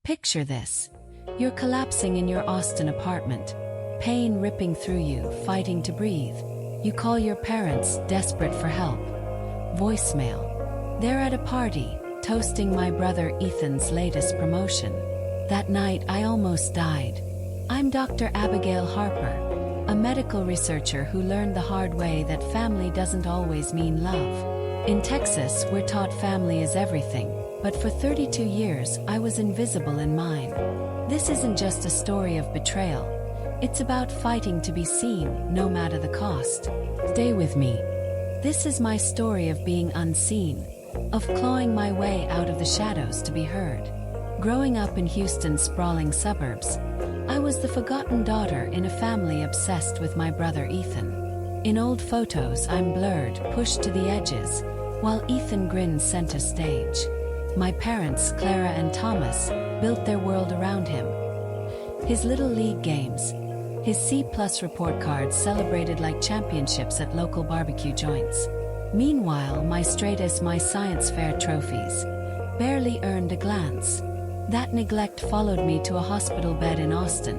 Picture this. You're collapsing in your Austin apartment, pain ripping through you, fighting to breathe. You call your parents, desperate for help. Voicemail. They're at a party, toasting my brother Ethan's latest promotion. That night I almost died. I'm Dr. Abigail Harper, a medical researcher who learned the hard way that family doesn't always mean love. In Texas, we're taught family is everything, but for 32 years I was invisible in mine. This isn't just a story of betrayal. It's about fighting to be seen, no matter the cost. Stay with me. This is my story of being unseen, of clawing my way out of the shadows to be heard. Growing up in Houston's sprawling suburbs, I was the forgotten daughter in a family obsessed with my brother Ethan. In old photos I'm blurred, pushed to the edges, while Ethan grins center stage. My parents, Clara and Thomas, built their world around him. His little league games, his C+ report cards celebrated like championships at local barbecue joints. Meanwhile, my straight A's, my science fair trophies, barely earned a glance. That neglect followed me to a hospital bed in Austin,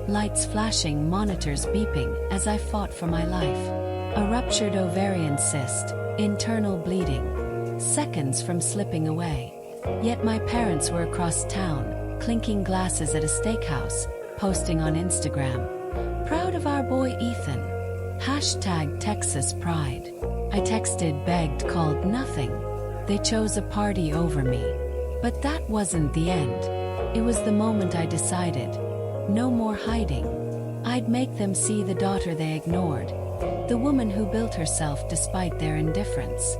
lights flashing, monitors beeping as I fought for my life. A ruptured ovarian cyst, internal bleeding, seconds from slipping away. Yet my parents were across town, clinking glasses at a steakhouse, posting on Instagram. Proud of our boy Ethan. Hashtag Texas Pride. I texted, begged, called, nothing. They chose a party over me. But that wasn't the end. It was the moment I decided. No more hiding. I'd make them see the daughter they ignored. The woman who built herself despite their indifference.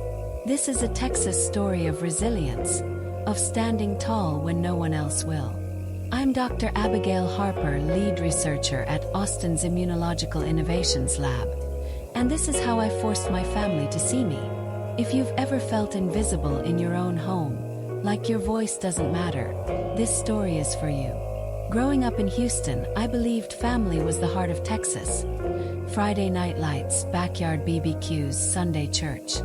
This is a Texas story of resilience, of standing tall when no one else will. I'm Dr. Abigail Harper, lead researcher at Austin's Immunological Innovations Lab. And this is how I forced my family to see me. If you've ever felt invisible in your own home, like your voice doesn't matter, this story is for you. Growing up in Houston, I believed family was the heart of Texas. Friday night lights, backyard BBQs, Sunday church.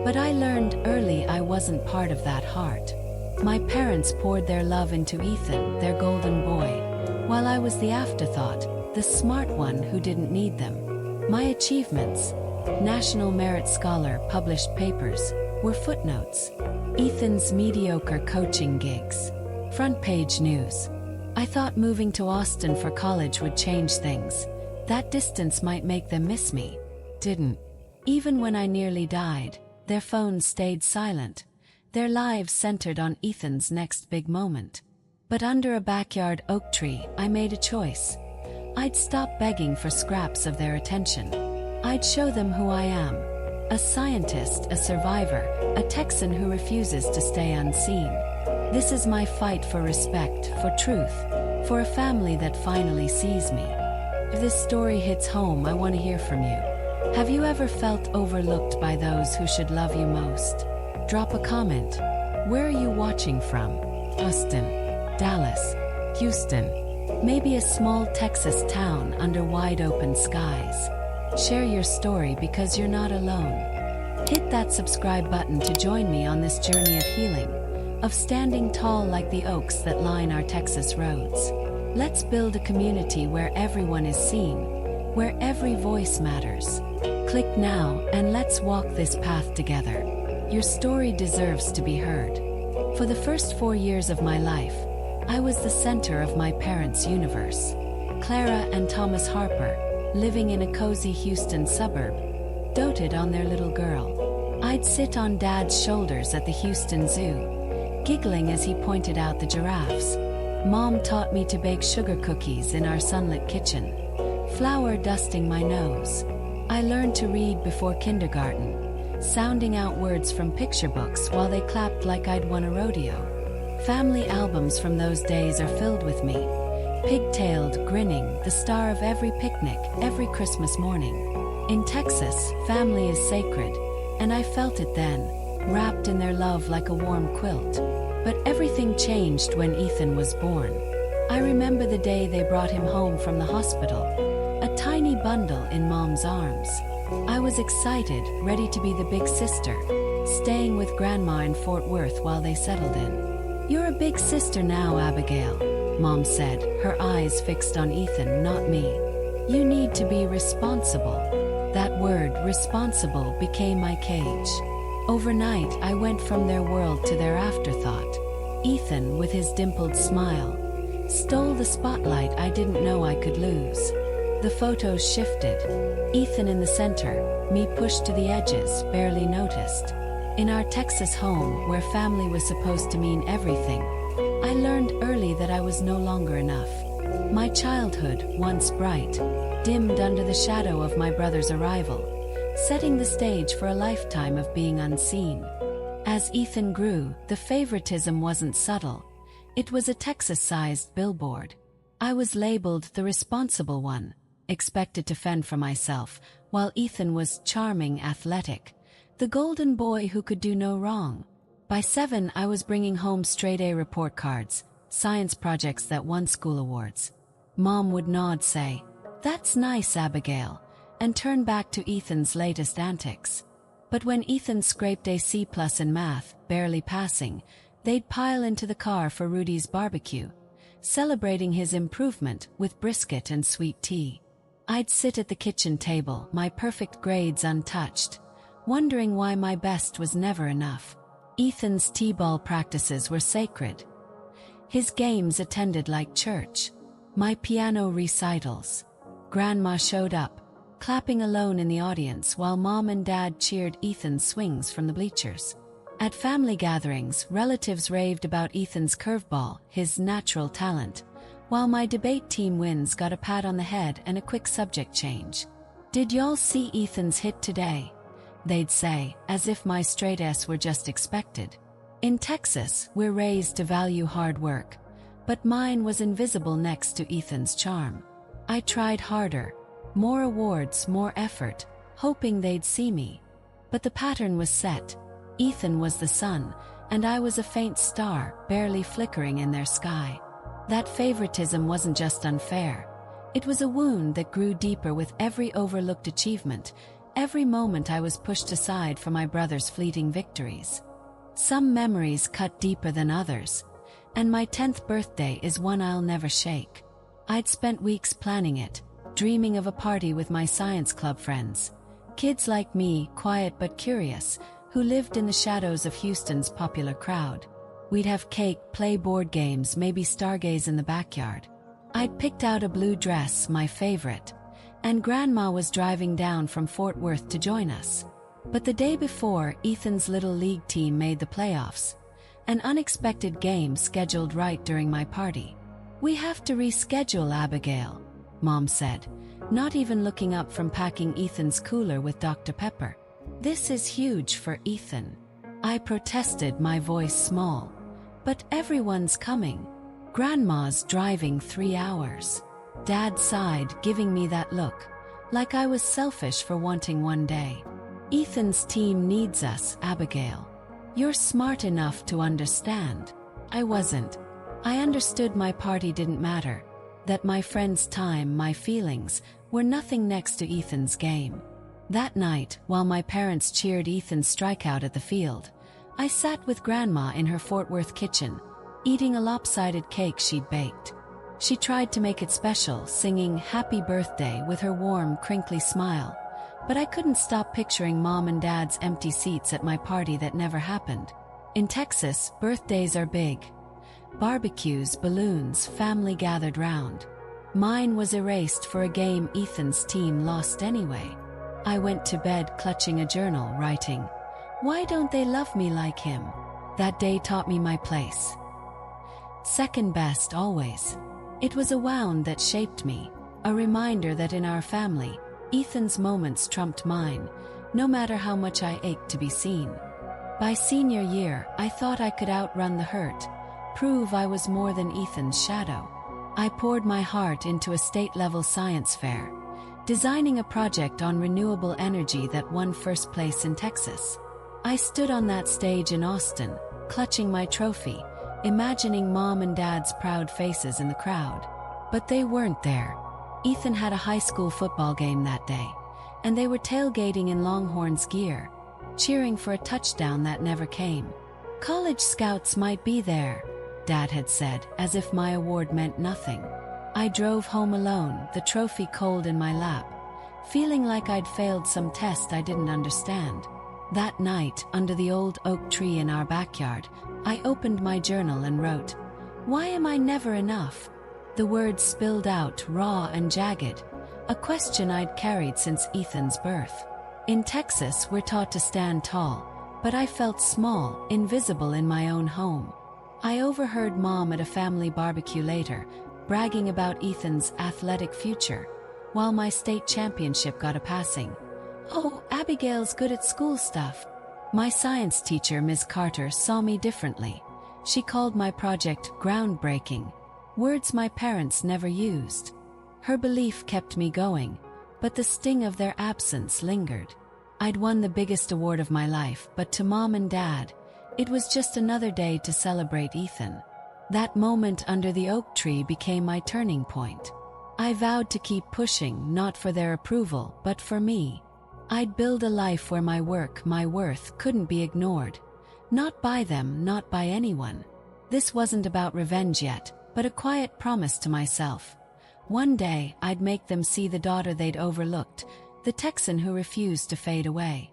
But I learned early I wasn't part of that heart. My parents poured their love into Ethan, their golden boy, while I was the afterthought, the smart one who didn't need them. My achievements, National Merit Scholar, published papers, were footnotes. Ethan's mediocre coaching gigs, front page news. I thought moving to Austin for college would change things. That distance might make them miss me. Didn't. Even when I nearly died, their phones stayed silent. Their lives centered on Ethan's next big moment. But under a backyard oak tree, I made a choice. I'd stop begging for scraps of their attention. I'd show them who I am. A scientist, a survivor, a Texan who refuses to stay unseen. This is my fight for respect, for truth, for a family that finally sees me. If this story hits home, I want to hear from you. Have you ever felt overlooked by those who should love you most? Drop a comment. Where are you watching from? Austin, Dallas, Houston, maybe a small Texas town under wide open skies. Share your story because you're not alone. Hit that subscribe button to join me on this journey of healing, of standing tall like the oaks that line our Texas roads. Let's build a community where everyone is seen, where every voice matters. Click now and let's walk this path together. Your story deserves to be heard. For the first 4 years of my life, I was the center of my parents' universe. Clara and Thomas Harper, living in a cozy Houston suburb, doted on their little girl. I'd sit on Dad's shoulders at the Houston Zoo, giggling as he pointed out the giraffes. Mom taught me to bake sugar cookies in our sunlit kitchen, flour dusting my nose. I learned to read before kindergarten, sounding out words from picture books while they clapped like I'd won a rodeo. Family albums from those days are filled with me, pigtailed, grinning, the star of every picnic, every Christmas morning. In Texas, family is sacred, and I felt it then, wrapped in their love like a warm quilt. But everything changed when Ethan was born. I remember the day they brought him home from the hospital, a tiny bundle in Mom's arms. I was excited, ready to be the big sister, staying with Grandma in Fort Worth while they settled in. "You're a big sister now, Abigail," Mom said, her eyes fixed on Ethan, not me. "You need to be responsible." That word, responsible, became my cage. Overnight, I went from their world to their afterthought. Ethan, with his dimpled smile, stole the spotlight I didn't know I could lose. The photos shifted. Ethan in the center, me pushed to the edges, barely noticed. In our Texas home, where family was supposed to mean everything, I learned early that I was no longer enough. My childhood, once bright, dimmed under the shadow of my brother's arrival, setting the stage for a lifetime of being unseen. As Ethan grew, the favoritism wasn't subtle. It was a Texas-sized billboard. I was labeled the responsible one, expected to fend for myself, while Ethan was charming, athletic, the golden boy who could do no wrong. By 7, I was bringing home straight-A report cards, science projects that won school awards. Mom would nod, say, "That's nice, Abigail," and turn back to Ethan's latest antics. But when Ethan scraped a C+ in math, barely passing, they'd pile into the car for Rudy's barbecue, celebrating his improvement with brisket and sweet tea. I'd sit at the kitchen table, my perfect grades untouched, wondering why my best was never enough. Ethan's t-ball practices were sacred. His games attended like church. My piano recitals. Grandma showed up, clapping alone in the audience while Mom and Dad cheered Ethan's swings from the bleachers. At family gatherings, relatives raved about Ethan's curveball, his natural talent, while my debate team wins got a pat on the head and a quick subject change. "Did y'all see Ethan's hit today?" they'd say, as if my straight S were just expected. In Texas, we're raised to value hard work, but mine was invisible next to Ethan's charm. I tried harder, more awards, more effort, hoping they'd see me. But the pattern was set. Ethan was the sun, and I was a faint star, barely flickering in their sky. That favoritism wasn't just unfair. It was a wound that grew deeper with every overlooked achievement, every moment I was pushed aside for my brother's fleeting victories. Some memories cut deeper than others, and my 10th birthday is one I'll never shake. I'd spent weeks planning it, dreaming of a party with my science club friends. Kids like me, quiet but curious, who lived in the shadows of Houston's popular crowd. We'd have cake, play board games, maybe stargaze in the backyard. I'd picked out a blue dress, my favorite, and Grandma was driving down from Fort Worth to join us. But the day before, Ethan's little league team made the playoffs, an unexpected game scheduled right during my party. "We have to reschedule, Abigail," Mom said, not even looking up from packing Ethan's cooler with Dr. Pepper. "This is huge for Ethan." I protested, my voice small. "But everyone's coming. Grandma's driving 3 hours." Dad sighed, giving me that look, like I was selfish for wanting one day. "Ethan's team needs us, Abigail. You're smart enough to understand." I wasn't. I understood my party didn't matter, that my friend's time, my feelings, were nothing next to Ethan's game. That night, while my parents cheered Ethan's strikeout at the field, I sat with Grandma in her Fort Worth kitchen, eating a lopsided cake she'd baked. She tried to make it special, singing "Happy Birthday" with her warm, crinkly smile, but I couldn't stop picturing Mom and Dad's empty seats at my party that never happened. In Texas, birthdays are big. Barbecues, balloons, family gathered round. Mine was erased for a game Ethan's team lost anyway. I went to bed clutching a journal, writing, "Why don't they love me like him?" That day taught me my place. Second best always. It was a wound that shaped me, a reminder that in our family, Ethan's moments trumped mine, no matter how much I ached to be seen. By senior year, I thought I could outrun the hurt, prove I was more than Ethan's shadow. I poured my heart into a state-level science fair, designing a project on renewable energy that won first place in Texas. I stood on that stage in Austin, clutching my trophy, imagining Mom and Dad's proud faces in the crowd. But they weren't there. Ethan had a high school football game that day, and they were tailgating in Longhorns gear, cheering for a touchdown that never came. College scouts might be there, Dad had said, as if my award meant nothing. I drove home alone, the trophy cold in my lap, feeling like I'd failed some test I didn't understand. That night, under the old oak tree in our backyard, I opened my journal and wrote, "Why am I never enough?" The words spilled out, raw and jagged, a question I'd carried since Ethan's birth. In Texas, we're taught to stand tall, but I felt small, invisible in my own home. I overheard Mom at a family barbecue later, bragging about Ethan's athletic future, while my state championship got a passing. "Oh, Abigail's good at school stuff." My science teacher, Ms. Carter, saw me differently. She called my project groundbreaking, words my parents never used. Her belief kept me going, but the sting of their absence lingered. I'd won the biggest award of my life, but to Mom and Dad, it was just another day to celebrate Ethan. That moment under the oak tree became my turning point. I vowed to keep pushing, not for their approval, but for me. I'd build a life where my work, my worth, couldn't be ignored. Not by them, not by anyone. This wasn't about revenge yet, but a quiet promise to myself. One day, I'd make them see the daughter they'd overlooked, the Texan who refused to fade away.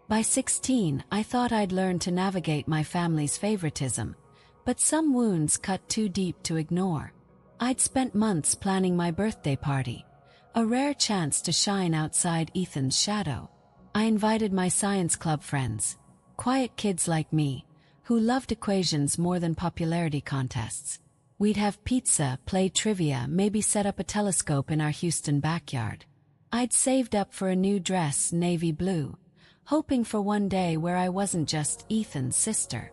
By 16, I thought I'd learned to navigate my family's favoritism, but some wounds cut too deep to ignore. I'd spent months planning my birthday party, a rare chance to shine outside Ethan's shadow. I invited my science club friends, quiet kids like me, who loved equations more than popularity contests. We'd have pizza, play trivia, maybe set up a telescope in our Houston backyard. I'd saved up for a new dress, navy blue, hoping for one day where I wasn't just Ethan's sister.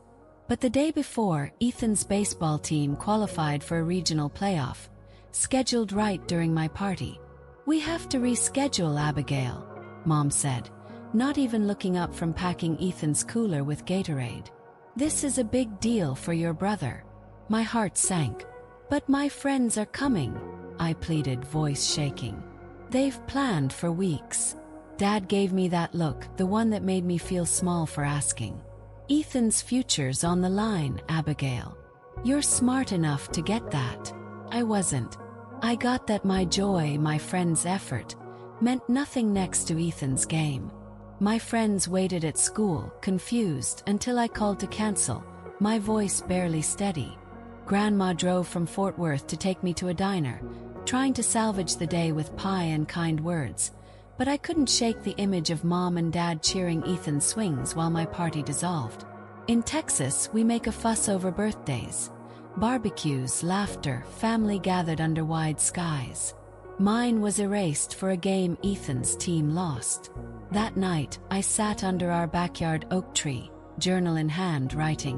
But the day before, Ethan's baseball team qualified for a regional playoff, scheduled right during my party. "We have to reschedule, Abigail," Mom said, not even looking up from packing Ethan's cooler with Gatorade. "This is a big deal for your brother." My heart sank. "But my friends are coming," I pleaded, voice shaking. "They've planned for weeks." Dad gave me that look, the one that made me feel small for asking. "Ethan's future's on the line, Abigail. You're smart enough to get that." I wasn't. I got that my joy, my friends' effort, meant nothing next to Ethan's game. My friends waited at school, confused, until I called to cancel, my voice barely steady. Grandma drove from Fort Worth to take me to a diner, trying to salvage the day with pie and kind words, but I couldn't shake the image of Mom and Dad cheering Ethan's swings while my party dissolved. In Texas, we make a fuss over birthdays. Barbecues, laughter, family gathered under wide skies. Mine was erased for a game Ethan's team lost. That night, I sat under our backyard oak tree, journal in hand, writing,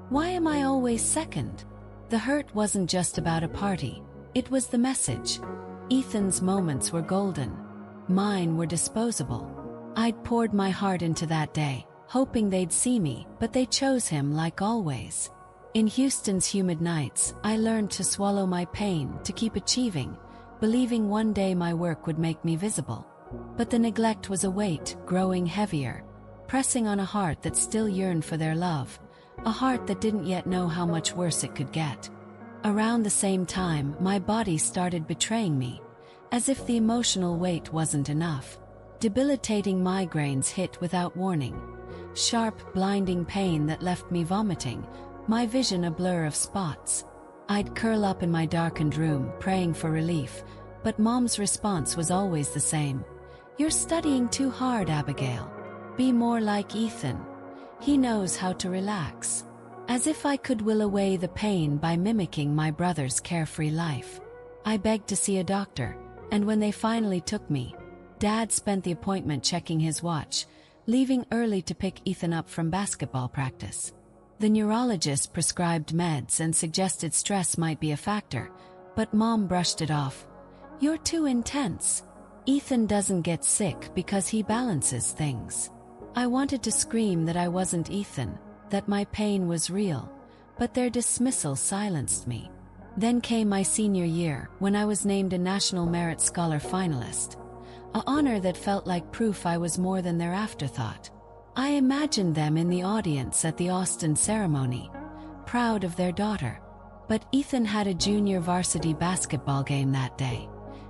"Why am I always second?" The hurt wasn't just about a party. It was the message. Ethan's moments were golden. Mine were disposable. I'd poured my heart into that day, hoping they'd see me, but they chose him like always. In Houston's humid nights, I learned to swallow my pain, to keep achieving, believing one day my work would make me visible. But the neglect was a weight, growing heavier, pressing on a heart that still yearned for their love, a heart that didn't yet know how much worse it could get. Around the same time, my body started betraying me, as if the emotional weight wasn't enough. Debilitating migraines hit without warning, sharp, blinding pain that left me vomiting, my vision a blur of spots. I'd curl up in my darkened room, praying for relief, but Mom's response was always the same. "You're studying too hard, Abigail. Be more like Ethan. He knows how to relax." As if I could will away the pain by mimicking my brother's carefree life. I begged to see a doctor, and when they finally took me, Dad spent the appointment checking his watch, leaving early to pick Ethan up from basketball practice. The neurologist prescribed meds and suggested stress might be a factor, but Mom brushed it off. "You're too intense. Ethan doesn't get sick because he balances things." I wanted to scream that I wasn't Ethan, that my pain was real, but their dismissal silenced me. Then came my senior year, when I was named a National Merit Scholar finalist, an honor that felt like proof I was more than their afterthought. I imagined them in the audience at the Austin ceremony, proud of their daughter. But Ethan had a junior varsity basketball game that day,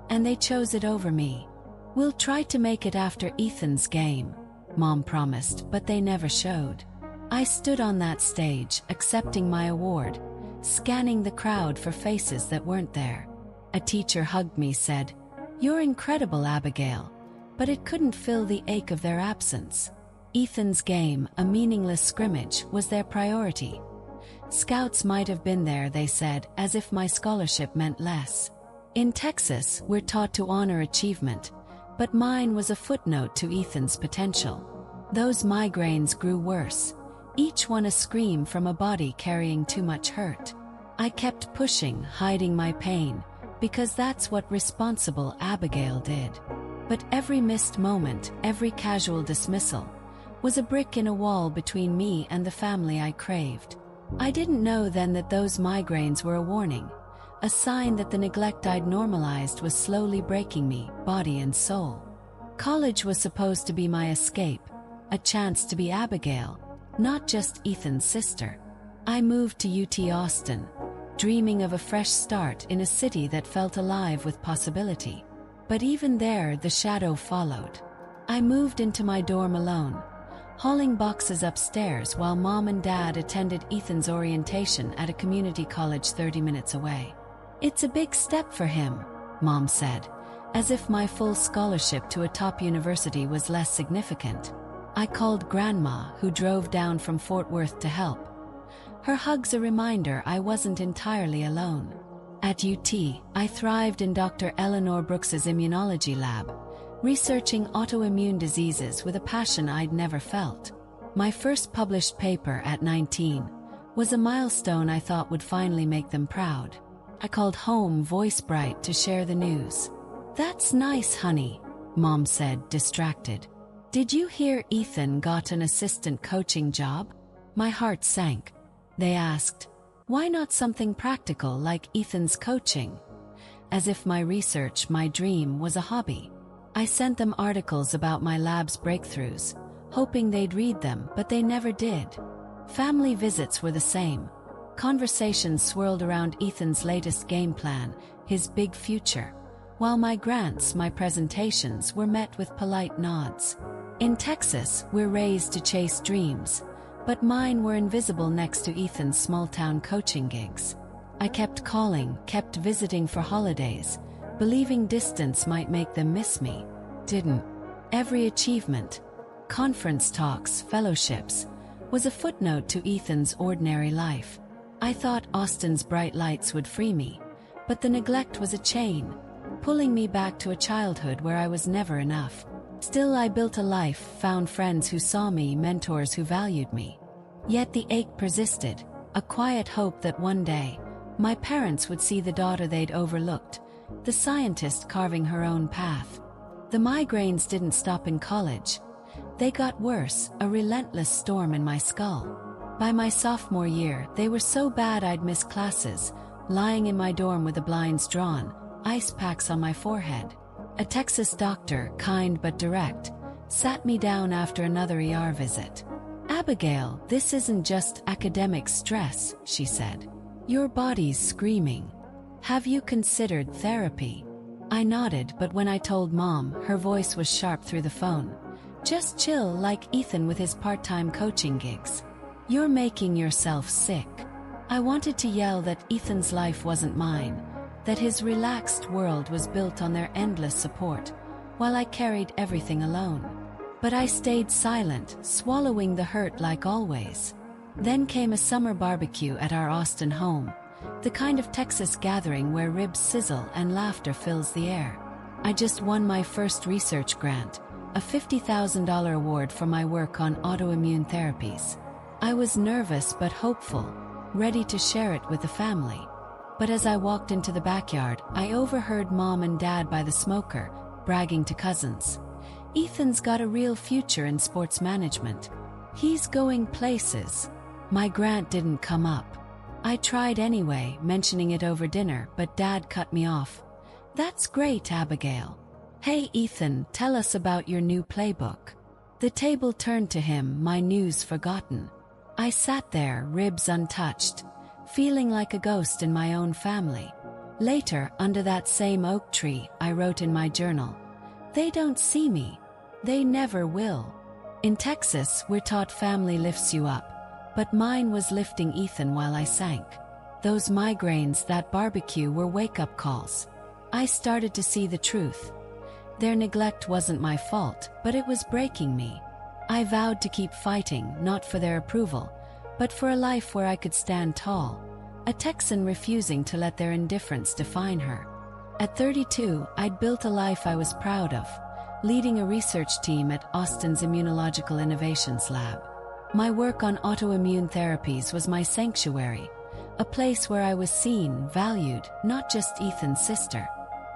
and they chose it over me. "We'll try to make it after Ethan's game," Mom promised, but they never showed. I stood on that stage, accepting my award, scanning the crowd for faces that weren't there. A teacher hugged me, said, "You're incredible, Abigail," but it couldn't fill the ache of their absence. Ethan's game, a meaningless scrimmage, was their priority. Scouts might have been there, they said, as if my scholarship meant less. In Texas, we're taught to honor achievement, but mine was a footnote to Ethan's potential. Those migraines grew worse, each one a scream from a body carrying too much hurt. I kept pushing, hiding my pain, because that's what responsible Abigail did. But every missed moment, every casual dismissal, was a brick in a wall between me and the family I craved. I didn't know then that those migraines were a warning, a sign that the neglect I'd normalized was slowly breaking me, body and soul. College was supposed to be my escape, a chance to be Abigail, not just Ethan's sister. I moved to UT Austin, dreaming of a fresh start in a city that felt alive with possibility. But even there, the shadow followed. I moved into my dorm alone, hauling boxes upstairs while Mom and Dad attended Ethan's orientation at a community college 30 minutes away. "It's a big step for him," Mom said, as if my full scholarship to a top university was less significant. I called Grandma, who drove down from Fort Worth to help. Her hug's a reminder I wasn't entirely alone. At UT, I thrived in Dr. Eleanor Brooks's immunology lab, researching autoimmune diseases with a passion I'd never felt. My first published paper at 19 was a milestone I thought would finally make them proud. I called home, voice bright, to share the news. "That's nice, honey," Mom said, distracted. "Did you hear Ethan got an assistant coaching job?" My heart sank. They asked, "Why not something practical like Ethan's coaching?" As if my research, my dream, was a hobby. I sent them articles about my lab's breakthroughs, hoping they'd read them, but they never did. Family visits were the same. Conversations swirled around Ethan's latest game plan, his big future, while my grants, my presentations, were met with polite nods. In Texas, we're raised to chase dreams, but mine were invisible next to Ethan's small-town coaching gigs. I kept calling, kept visiting for holidays, believing distance might make them miss me. Didn't. Every achievement, conference talks, fellowships, was a footnote to Ethan's ordinary life. I thought Austin's bright lights would free me, but the neglect was a chain, pulling me back to a childhood where I was never enough. Still, I built a life, found friends who saw me, mentors who valued me. Yet the ache persisted, a quiet hope that one day, my parents would see the daughter they'd overlooked, the scientist carving her own path. The migraines didn't stop in college. They got worse, a relentless storm in my skull. By my sophomore year, they were so bad I'd miss classes, lying in my dorm with the blinds drawn, ice packs on my forehead. A Texas doctor, kind but direct, sat me down after another ER visit. "Abigail, this isn't just academic stress," she said. "Your body's screaming. Have you considered therapy?" I nodded, but when I told Mom, her voice was sharp through the phone. "Just chill, like Ethan with his part-time coaching gigs. You're making yourself sick." I wanted to yell that Ethan's life wasn't mine, that his relaxed world was built on their endless support, while I carried everything alone. But I stayed silent, swallowing the hurt like always. Then came a summer barbecue at our Austin home, the kind of Texas gathering where ribs sizzle and laughter fills the air. I just won my first research grant, a $50,000 award for my work on autoimmune therapies. I was nervous but hopeful, ready to share it with the family. But as I walked into the backyard, I overheard Mom and Dad by the smoker, bragging to cousins. "Ethan's got a real future in sports management. He's going places." My grant didn't come up. I tried anyway, mentioning it over dinner, but Dad cut me off. "That's great, Abigail. Hey Ethan, tell us about your new playbook." The table turned to him, my news forgotten. I sat there, ribs untouched, feeling like a ghost in my own family. Later, under that same oak tree, I wrote in my journal, "They don't see me. They never will." In Texas, we're taught family lifts you up, but mine was lifting Ethan while I sank. Those migraines, that barbecue were wake-up calls. I started to see the truth. Their neglect wasn't my fault, but it was breaking me. I vowed to keep fighting, not for their approval, but for a life where I could stand tall. A Texan refusing to let their indifference define her. At 32, I'd built a life I was proud of, leading a research team at Austin's Immunological Innovations Lab. My work on autoimmune therapies was my sanctuary, a place where I was seen, valued, not just Ethan's sister.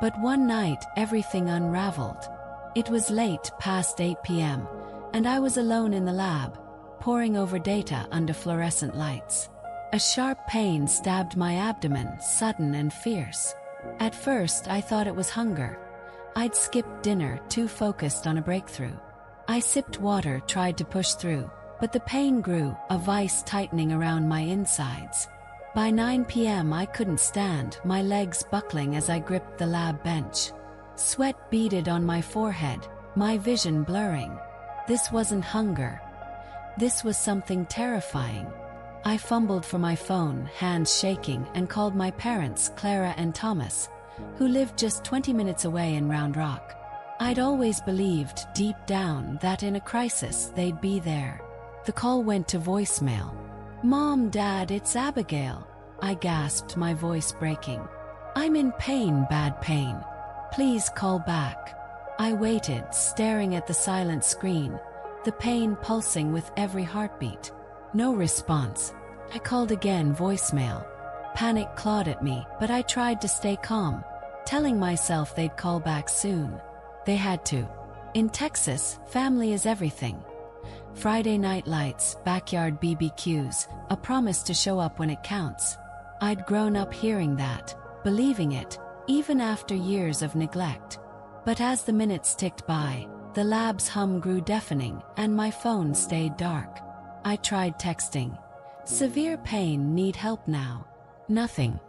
But one night, everything unraveled. It was late, past 8 p.m., and I was alone in the lab, poring over data under fluorescent lights. A sharp pain stabbed my abdomen, sudden and fierce. At first, I thought it was hunger. I'd skipped dinner, too focused on a breakthrough. I sipped water, tried to push through, but the pain grew, a vice tightening around my insides. By 9 p.m. I couldn't stand, my legs buckling as I gripped the lab bench. Sweat beaded on my forehead, my vision blurring. This wasn't hunger. This was something terrifying. I fumbled for my phone, hands shaking, and called my parents, Clara and Thomas, who lived just 20 minutes away in Round Rock. I'd always believed, deep down, that in a crisis, they'd be there. The call went to voicemail. "Mom, Dad, it's Abigail," I gasped, my voice breaking. "I'm in pain, bad pain. Please call back." I waited, staring at the silent screen, the pain pulsing with every heartbeat. No response. I called again, voicemail. Panic clawed at me, but I tried to stay calm, telling myself they'd call back soon. They had to. In Texas, family is everything. Friday night lights, backyard BBQs, a promise to show up when it counts. I'd grown up hearing that, believing it, even after years of neglect. But as the minutes ticked by, the lab's hum grew deafening, and my phone stayed dark. I tried texting. "Severe pain, need help now." Nothing.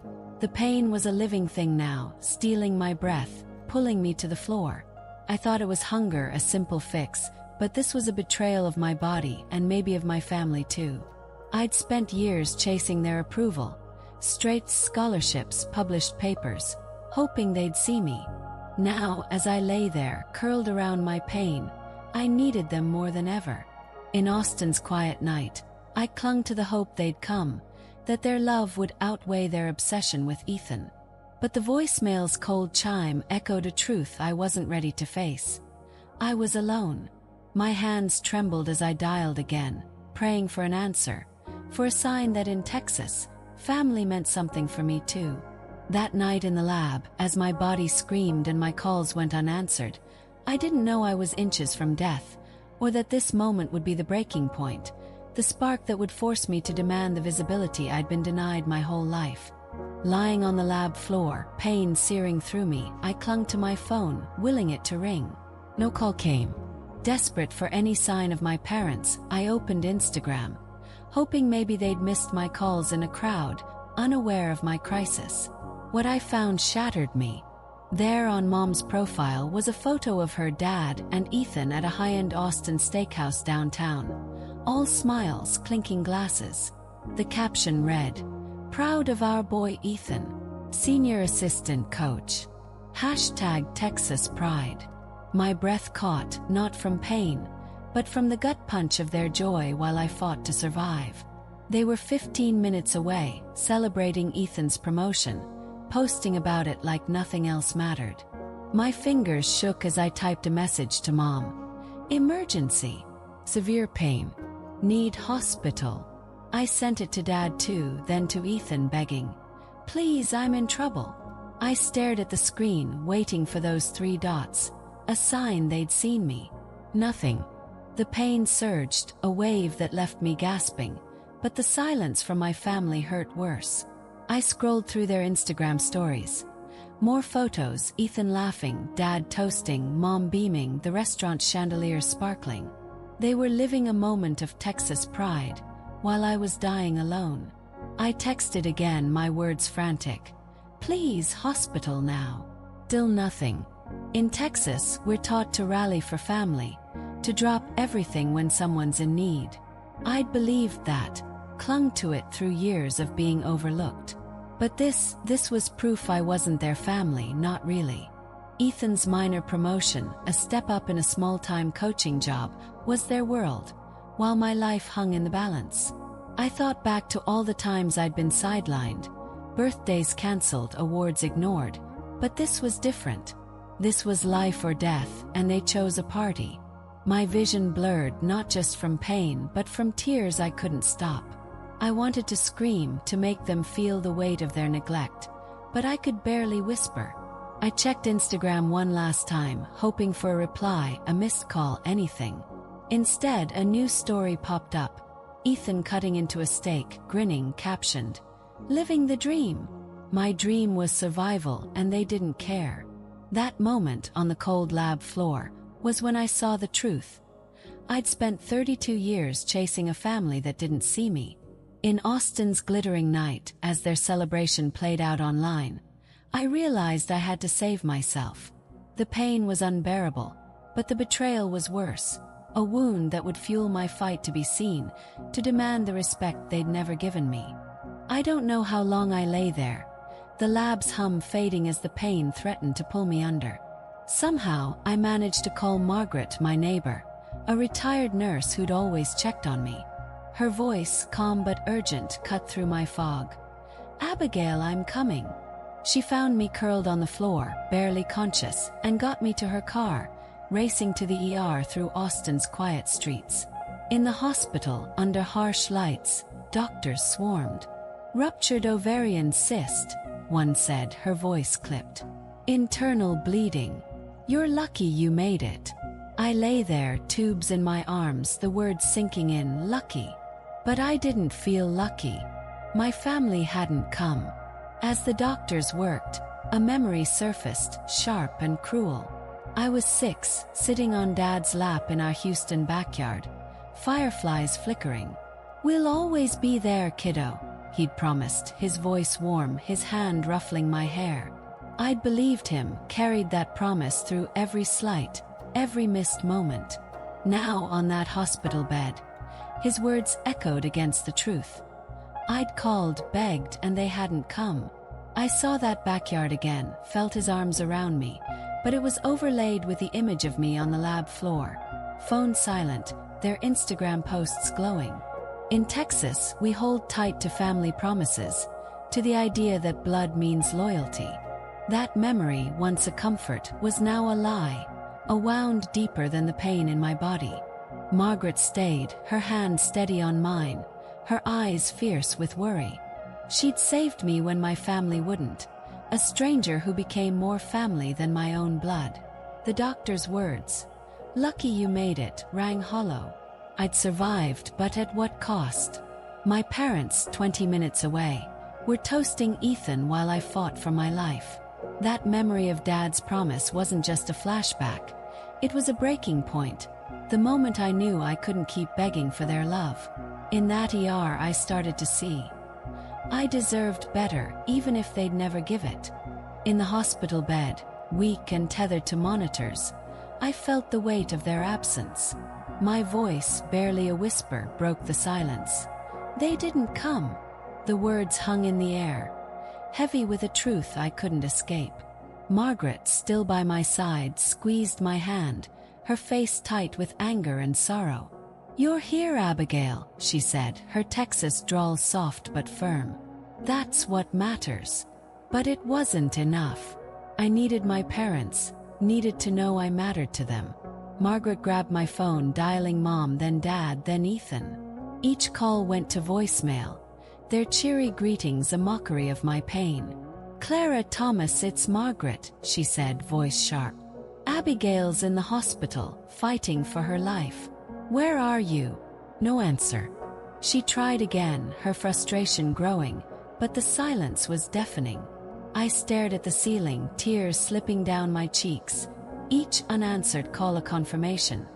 The pain was a living thing now, stealing my breath, pulling me to the floor. I thought it was hunger, a simple fix, but this was a betrayal of my body and maybe of my family too. I'd spent years chasing their approval, straight scholarships, published papers, hoping they'd see me. Now, as I lay there, curled around my pain, I needed them more than ever. In Austin's quiet night, I clung to the hope they'd come, that their love would outweigh their obsession with Ethan. But the voicemail's cold chime echoed a truth I wasn't ready to face. I was alone. My hands trembled as I dialed again, praying for an answer, for a sign that in Texas, family meant something for me too. That night in the lab, as my body screamed and my calls went unanswered, I didn't know I was inches from death, or that this moment would be the breaking point, the spark that would force me to demand the visibility I'd been denied my whole life. Lying on the lab floor, pain searing through me, I clung to my phone, willing it to ring. No call came. Desperate for any sign of my parents, I opened Instagram, hoping maybe they'd missed my calls in a crowd, unaware of my crisis. What I found shattered me. There on Mom's profile was a photo of her dad and Ethan at a high-end Austin steakhouse downtown. All smiles, clinking glasses. The caption read, "Proud of our boy Ethan, Senior Assistant Coach. #Texas Pride." My breath caught, not from pain, but from the gut punch of their joy while I fought to survive. They were 15 minutes away, celebrating Ethan's promotion, posting about it like nothing else mattered. My fingers shook as I typed a message to Mom. "Emergency. Severe pain. Need hospital." I sent it to Dad too, then to Ethan, begging, "Please, I'm in trouble." I stared at the screen, waiting for those 3 dots, a sign they'd seen me. Nothing. The pain surged, a wave that left me gasping, but the silence from my family hurt worse. I scrolled through their Instagram stories. More photos, Ethan laughing, Dad toasting, Mom beaming, the restaurant chandelier sparkling. They were living a moment of Texas pride, while I was dying alone. I texted again, my words frantic. Please, hospital now. Still nothing. In Texas, we're taught to rally for family, to drop everything when someone's in need. I'd believed that, clung to it through years of being overlooked. But this was proof I wasn't their family, not really. Ethan's minor promotion, a step up in a small-time coaching job, was their world, while my life hung in the balance. I thought back to all the times I'd been sidelined, birthdays cancelled, awards ignored, but this was different. This was life or death, and they chose a party. My vision blurred, not just from pain, but from tears I couldn't stop. I wanted to scream, to make them feel the weight of their neglect, but I could barely whisper. I checked Instagram one last time, hoping for a reply, a missed call, anything. Instead, a new story popped up. Ethan cutting into a steak, grinning, captioned, "Living the dream." My dream was survival, and they didn't care. That moment, on the cold lab floor, was when I saw the truth. I'd spent 32 years chasing a family that didn't see me. In Austin's glittering night, as their celebration played out online, I realized I had to save myself. The pain was unbearable, but the betrayal was worse. A wound that would fuel my fight to be seen, to demand the respect they'd never given me. I don't know how long I lay there, the lab's hum fading as the pain threatened to pull me under. Somehow, I managed to call Margaret, my neighbor, a retired nurse who'd always checked on me. Her voice, calm but urgent, cut through my fog. "Abigail, I'm coming." She found me curled on the floor, barely conscious, and got me to her car, racing to the ER through Austin's quiet streets. In the hospital, under harsh lights, doctors swarmed. "Ruptured ovarian cyst," one said, her voice clipped. "Internal bleeding. You're lucky you made it." I lay there, tubes in my arms, the words sinking in, lucky. But I didn't feel lucky. My family hadn't come. As the doctors worked, a memory surfaced, sharp and cruel. I was 6, sitting on Dad's lap in our Houston backyard, fireflies flickering. "We'll always be there, kiddo," he'd promised, his voice warm, his hand ruffling my hair. I'd believed him, carried that promise through every slight, every missed moment. Now, on that hospital bed, his words echoed against the truth. I'd called, begged, and they hadn't come. I saw that backyard again, felt his arms around me, but it was overlaid with the image of me on the lab floor. Phone silent, their Instagram posts glowing. In Texas, we hold tight to family promises, to the idea that blood means loyalty. That memory, once a comfort, was now a lie, a wound deeper than the pain in my body. Margaret stayed, her hand steady on mine, her eyes fierce with worry. She'd saved me when my family wouldn't, a stranger who became more family than my own blood. The doctor's words, "Lucky you made it," rang hollow. I'd survived, but at what cost? My parents, 20 minutes away, were toasting Ethan while I fought for my life. That memory of Dad's promise wasn't just a flashback. It was a breaking point, the moment I knew I couldn't keep begging for their love. In that ER, I started to see I deserved better, even if they'd never give it. In the hospital bed, weak and tethered to monitors, I felt the weight of their absence. My voice, barely a whisper, broke the silence. "They didn't come." The words hung in the air, heavy with a truth I couldn't escape. Margaret, still by my side, squeezed my hand, her face tight with anger and sorrow. "You're here, Abigail," she said, her Texas drawl soft but firm. "That's what matters." But it wasn't enough. I needed my parents, needed to know I mattered to them. Margaret grabbed my phone, dialing Mom, then Dad, then Ethan. Each call went to voicemail, their cheery greetings a mockery of my pain. "Clara, Thomas, it's Margaret," she said, voice sharp. "Abigail's in the hospital, fighting for her life. Where are you?" No answer. She tried again, her frustration growing, but the silence was deafening. I stared at the ceiling, tears slipping down my cheeks, each unanswered call a confirmation.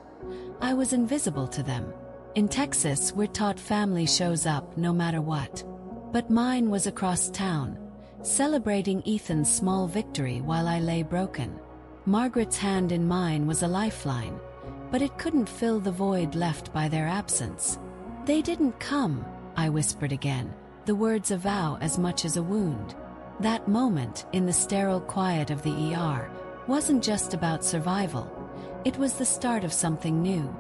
I was invisible to them. In Texas, we're taught family shows up no matter what. But mine was across town, celebrating Ethan's small victory while I lay broken. Margaret's hand in mine was a lifeline, but it couldn't fill the void left by their absence. "They didn't come," I whispered again, the words a vow as much as a wound. That moment, in the sterile quiet of the ER, wasn't just about survival. It was the start of something new.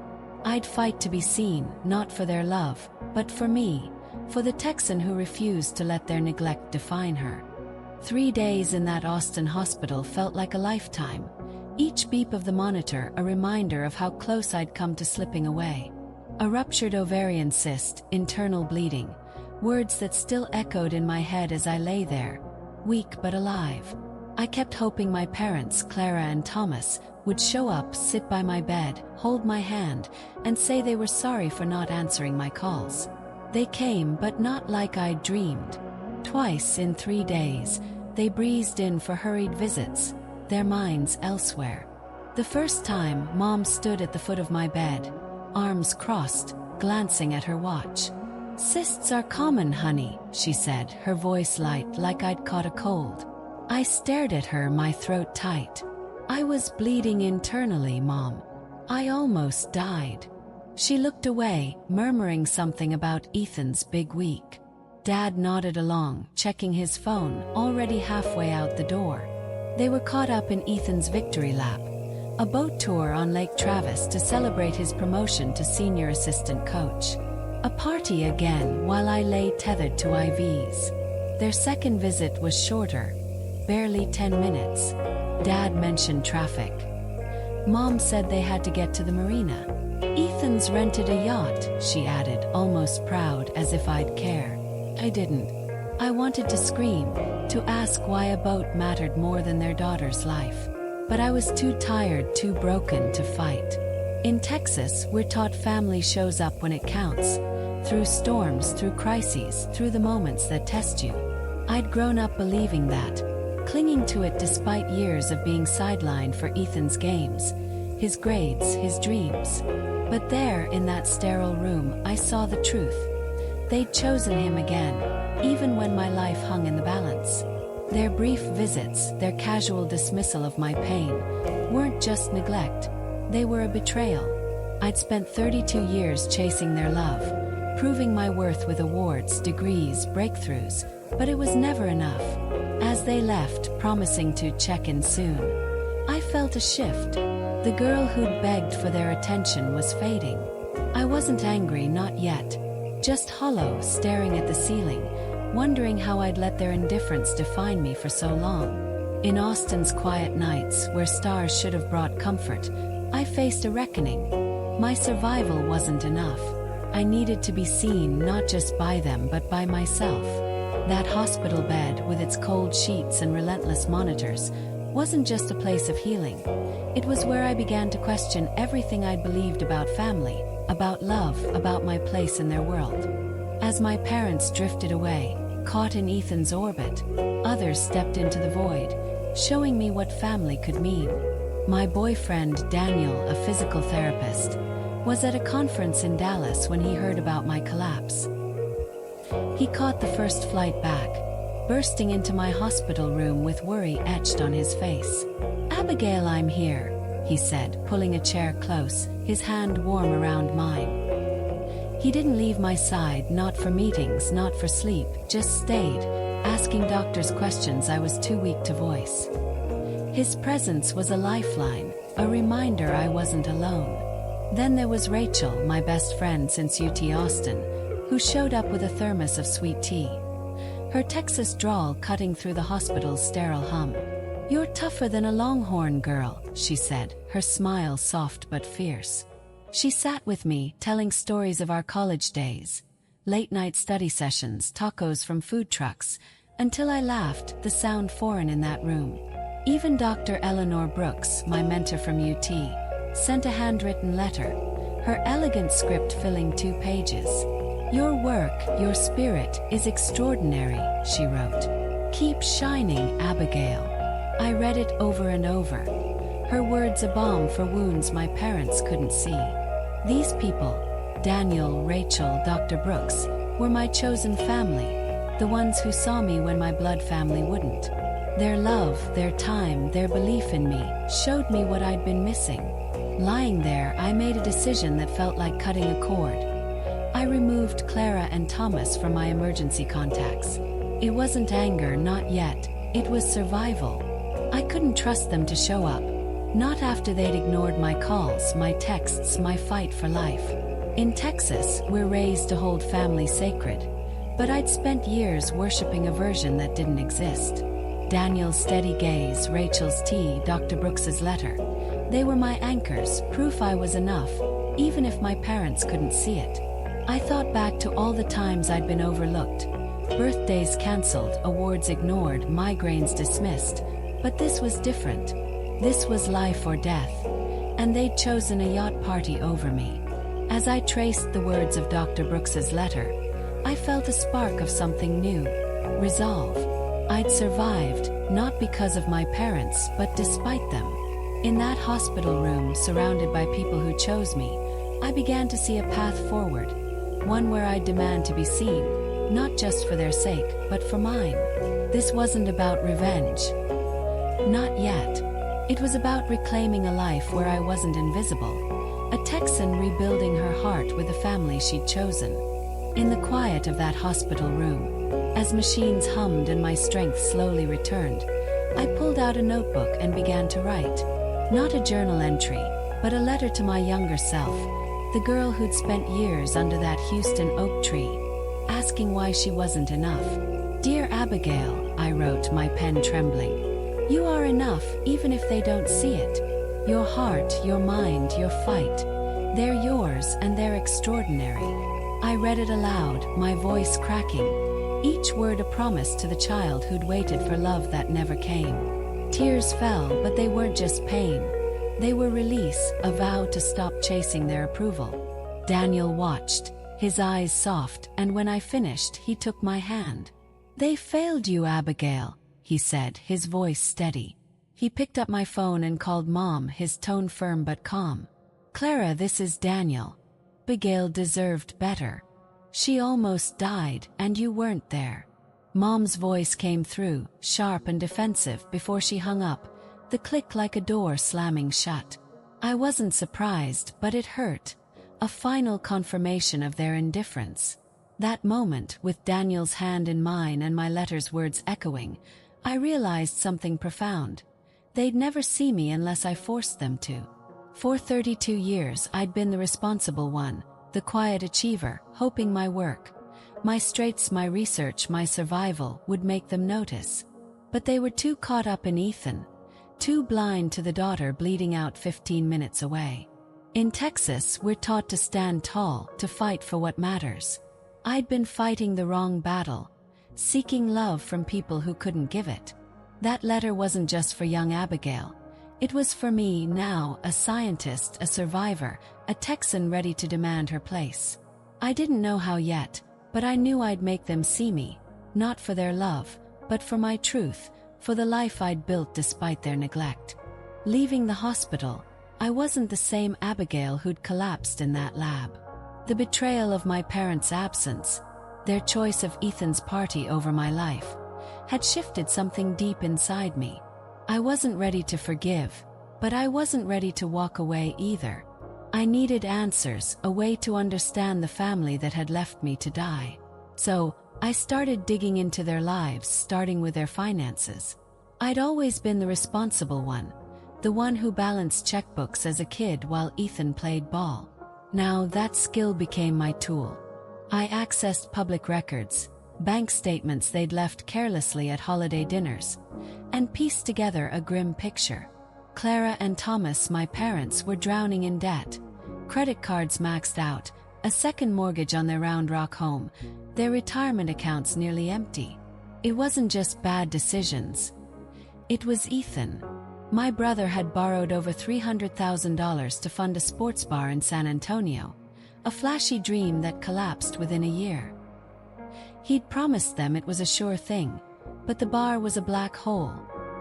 I'd fight to be seen, not for their love, but for me, for the Texan who refused to let their neglect define her. 3 days in that Austin hospital felt like a lifetime. Each beep of the monitor a reminder of how close I'd come to slipping away. A ruptured ovarian cyst, internal bleeding, words that still echoed in my head as I lay there, weak but alive. I kept hoping my parents, Clara and Thomas, would show up, sit by my bed, hold my hand, and say they were sorry for not answering my calls. They came, but not like I'd dreamed. Twice in 3 days, they breezed in for hurried visits, their minds elsewhere. The first time, Mom stood at the foot of my bed, arms crossed, glancing at her watch. "Cysts are common, honey," she said, her voice light like I'd caught a cold. I stared at her, my throat tight. "I was bleeding internally, Mom. I almost died." She looked away, murmuring something about Ethan's big week. Dad nodded along, checking his phone, already halfway out the door. They were caught up in Ethan's victory lap, a boat tour on Lake Travis to celebrate his promotion to senior assistant coach. A party again while I lay tethered to IVs. Their second visit was shorter, barely 10 minutes. Dad mentioned traffic. Mom said they had to get to the marina. "Ethan's rented a yacht," she added, almost proud, as if I'd care. I didn't. I wanted to scream, to ask why a boat mattered more than their daughter's life. But I was too tired, too broken to fight. In Texas, we're taught family shows up when it counts. Through storms, through crises, through the moments that test you. I'd grown up believing that, clinging to it despite years of being sidelined for Ethan's games, his grades, his dreams. But there, in that sterile room, I saw the truth. They'd chosen him again, even when my life hung in the balance. Their brief visits, their casual dismissal of my pain, weren't just neglect. They were a betrayal. I'd spent 32 years chasing their love, proving my worth with awards, degrees, breakthroughs, but it was never enough. As they left, promising to check in soon, I felt a shift. The girl who'd begged for their attention was fading. I wasn't angry, not yet. Just hollow, staring at the ceiling, wondering how I'd let their indifference define me for so long. In Austin's quiet nights, where stars should have brought comfort, I faced a reckoning. My survival wasn't enough. I needed to be seen not just by them but by myself. That hospital bed, with its cold sheets and relentless monitors, wasn't just a place of healing. It was where I began to question everything I'd believed about family, about love, about my place in their world. As my parents drifted away, caught in Ethan's orbit, others stepped into the void, showing me what family could mean. My boyfriend, Daniel, a physical therapist, was at a conference in Dallas when he heard about my collapse. He caught the first flight back, bursting into my hospital room with worry etched on his face. "Abigail, I'm here," he said, pulling a chair close, his hand warm around mine. He didn't leave my side, not for meetings, not for sleep, just stayed, asking doctors questions I was too weak to voice. His presence was a lifeline, a reminder I wasn't alone. Then there was Rachel, my best friend since UT Austin, who showed up with a thermos of sweet tea. Her Texas drawl cutting through the hospital's sterile hum. "You're tougher than a Longhorn girl," she said, her smile soft but fierce. She sat with me, telling stories of our college days, late-night study sessions, tacos from food trucks, until I laughed, the sound foreign in that room. Even Dr. Eleanor Brooks, my mentor from UT, sent a handwritten letter, her elegant script filling 2 pages. "Your work, your spirit, is extraordinary," she wrote. "Keep shining, Abigail." I read it over and over, her words a balm for wounds my parents couldn't see. These people, Daniel, Rachel, Dr. Brooks, were my chosen family, the ones who saw me when my blood family wouldn't. Their love, their time, their belief in me showed me what I'd been missing. Lying there, I made a decision that felt like cutting a cord. I removed Clara and Thomas from my emergency contacts. It wasn't anger, not yet. It was survival. I couldn't trust them to show up. Not after they'd ignored my calls, my texts, my fight for life. In Texas, we're raised to hold family sacred. But I'd spent years worshipping a version that didn't exist. Daniel's steady gaze, Rachel's tea, Dr. Brooks's letter. They were my anchors, proof I was enough, even if my parents couldn't see it. I thought back to all the times I'd been overlooked. Birthdays canceled, awards ignored, migraines dismissed. But this was different. This was life or death. And they'd chosen a yacht party over me. As I traced the words of Dr. Brooks's letter, I felt a spark of something new. Resolve. I'd survived, not because of my parents, but despite them. In that hospital room, surrounded by people who chose me, I began to see a path forward. One where I'd demand to be seen, not just for their sake, but for mine. This wasn't about revenge. Not yet. It was about reclaiming a life where I wasn't invisible. A Texan rebuilding her heart with the family she'd chosen. In the quiet of that hospital room, as machines hummed and my strength slowly returned, I pulled out a notebook and began to write. Not a journal entry, but a letter to my younger self, the girl who'd spent years under that Houston oak tree, asking why she wasn't enough. Dear Abigail, I wrote, my pen trembling. You are enough, even if they don't see it. Your heart, your mind, your fight. They're yours and they're extraordinary. I read it aloud, my voice cracking, each word a promise to the child who'd waited for love that never came. Tears fell, but they weren't just pain. They were release, a vow to stop chasing their approval. Daniel watched, his eyes soft, and when I finished, he took my hand. They failed you, Abigail, he said, his voice steady. He picked up my phone and called Mom, his tone firm but calm. Clara, this is Daniel. Abigail deserved better. She almost died, and you weren't there. Mom's voice came through, sharp and defensive, before she hung up, the click like a door slamming shut. I wasn't surprised, but it hurt. A final confirmation of their indifference. That moment, with Daniel's hand in mine and my letter's words echoing, I realized something profound. They'd never see me unless I forced them to. For 32 years, I'd been the responsible one, the quiet achiever, hoping my work, my straights, my research, my survival would make them notice. But they were too caught up in Ethan, too blind to the daughter bleeding out 15 minutes away. In Texas, we're taught to stand tall, to fight for what matters. I'd been fighting the wrong battle, seeking love from people who couldn't give it. That letter wasn't just for young Abigail. It was for me now, a scientist, a survivor, a Texan ready to demand her place. I didn't know how yet, but I knew I'd make them see me, not for their love, but for my truth, for the life I'd built despite their neglect. Leaving the hospital, I wasn't the same Abigail who'd collapsed in that lab. The betrayal of my parents' absence, their choice of Ethan's party over my life, had shifted something deep inside me. I wasn't ready to forgive, but I wasn't ready to walk away either. I needed answers, a way to understand the family that had left me to die. So, I started digging into their lives, starting with their finances. I'd always been the responsible one, the one who balanced checkbooks as a kid while Ethan played ball. Now that skill became my tool. I accessed public records, bank statements they'd left carelessly at holiday dinners, and pieced together a grim picture. Clara and Thomas, my parents, were drowning in debt. Credit cards maxed out, a second mortgage on their Round Rock home, their retirement accounts nearly empty. It wasn't just bad decisions. It was Ethan. My brother had borrowed over $300,000 to fund a sports bar in San Antonio, a flashy dream that collapsed within a year. He'd promised them it was a sure thing, but the bar was a black hole,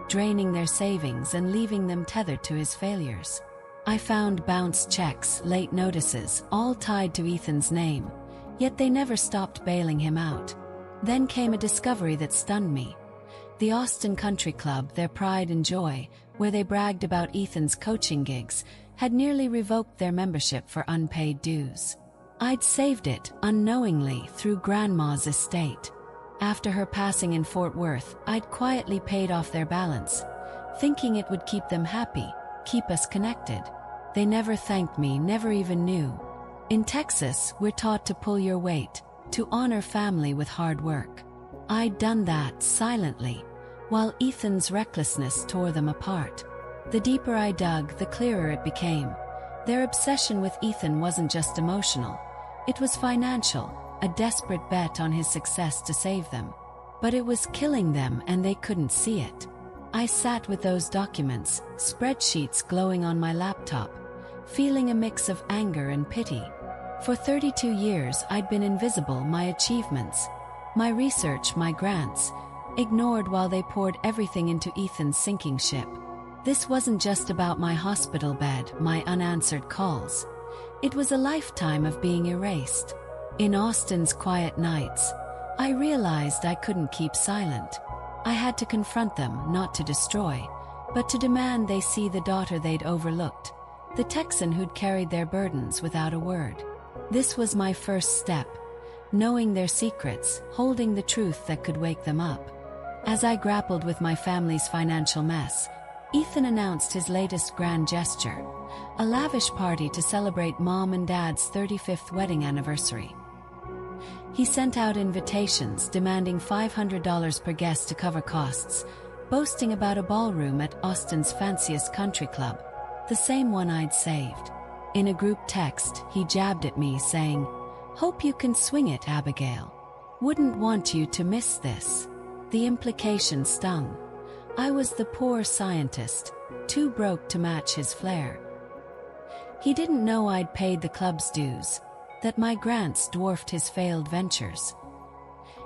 draining their savings and leaving them tethered to his failures. I found bounced checks, late notices, all tied to Ethan's name, yet they never stopped bailing him out. Then came a discovery that stunned me. The Austin Country Club, their pride and joy, where they bragged about Ethan's coaching gigs, had nearly revoked their membership for unpaid dues. I'd saved it, unknowingly, through Grandma's estate. After her passing in Fort Worth, I'd quietly paid off their balance, thinking it would keep them happy, keep us connected. They never thanked me, never even knew. In Texas, we're taught to pull your weight, to honor family with hard work. I'd done that silently, while Ethan's recklessness tore them apart. The deeper I dug, the clearer it became. Their obsession with Ethan wasn't just emotional. It was financial, a desperate bet on his success to save them. But it was killing them, and they couldn't see it. I sat with those documents, spreadsheets glowing on my laptop, feeling a mix of anger and pity. For 32 years I'd been invisible, my achievements, my research, my grants, ignored while they poured everything into Ethan's sinking ship. This wasn't just about my hospital bed, my unanswered calls. It was a lifetime of being erased. In Austin's quiet nights, I realized I couldn't keep silent. I had to confront them, not to destroy, but to demand they see the daughter they'd overlooked, the Texan who'd carried their burdens without a word. This was my first step, knowing their secrets, holding the truth that could wake them up. As I grappled with my family's financial mess, Ethan announced his latest grand gesture, a lavish party to celebrate Mom and Dad's 35th wedding anniversary. He sent out invitations demanding $500 per guest to cover costs, boasting about a ballroom at Austin's fanciest country club, the same one I'd saved. In a group text, he jabbed at me, saying, "Hope you can swing it, Abigail. Wouldn't want you to miss this." The implication stung. I was the poor scientist, too broke to match his flair. He didn't know I'd paid the club's dues, that my grants dwarfed his failed ventures.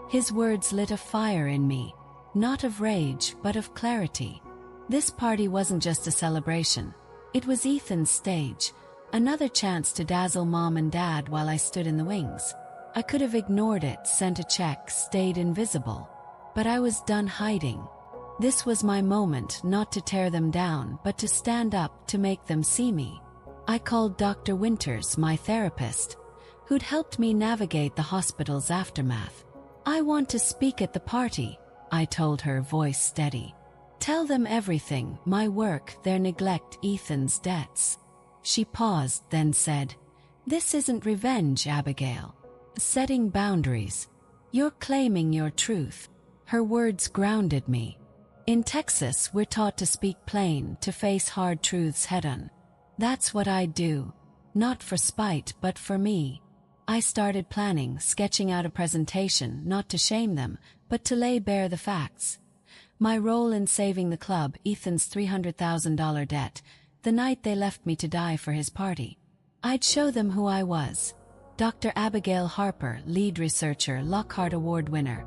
His words lit a fire in me, not of rage but of clarity. This party wasn't just a celebration. It was Ethan's stage, another chance to dazzle Mom and Dad while I stood in the wings. I could have ignored it, sent a check, stayed invisible. But I was done hiding. This was my moment, not to tear them down, but to stand up, to make them see me. I called Dr. Winters, my therapist, who'd helped me navigate the hospital's aftermath. "I want to speak at the party," I told her, voice steady. "Tell them everything, my work, their neglect, Ethan's debts." She paused, then said, "This isn't revenge, Abigail. Setting boundaries. You're claiming your truth." Her words grounded me. In Texas, we're taught to speak plain, to face hard truths head-on. That's what I'd do. Not for spite, but for me. I started planning, sketching out a presentation, not to shame them, but to lay bare the facts. My role in saving the club, Ethan's $300,000 debt, the night they left me to die for his party. I'd show them who I was. Dr. Abigail Harper, lead researcher, Lockhart Award winner.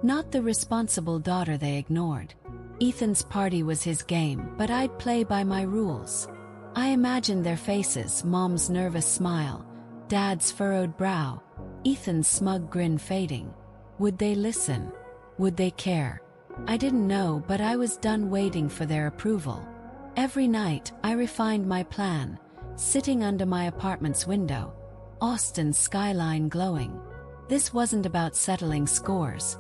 Not the responsible daughter they ignored. Ethan's party was his game, but I'd play by my rules. I imagined their faces, Mom's nervous smile, Dad's furrowed brow, Ethan's smug grin fading. Would they listen? Would they care? I didn't know, but I was done waiting for their approval. Every night, I refined my plan, sitting under my apartment's window, Austin's skyline glowing. This wasn't about settling scores.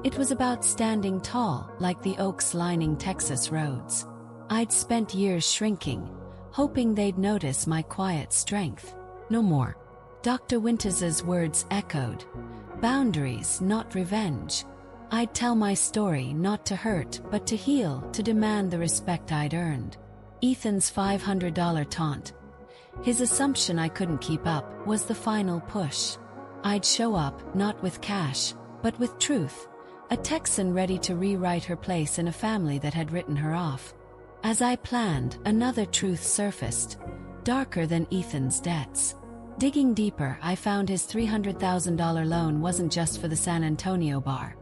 It was about standing tall, like the oaks lining Texas roads. I'd spent years shrinking, hoping they'd notice my quiet strength. No more. Dr. Winters's words echoed. Boundaries, not revenge. I'd tell my story, not to hurt, but to heal, to demand the respect I'd earned. Ethan's $500 taunt, his assumption I couldn't keep up, was the final push. I'd show up, not with cash, but with truth. A Texan ready to rewrite her place in a family that had written her off. As I planned, another truth surfaced, darker than Ethan's debts. Digging deeper, I found his $300,000 loan wasn't just for the San Antonio bar.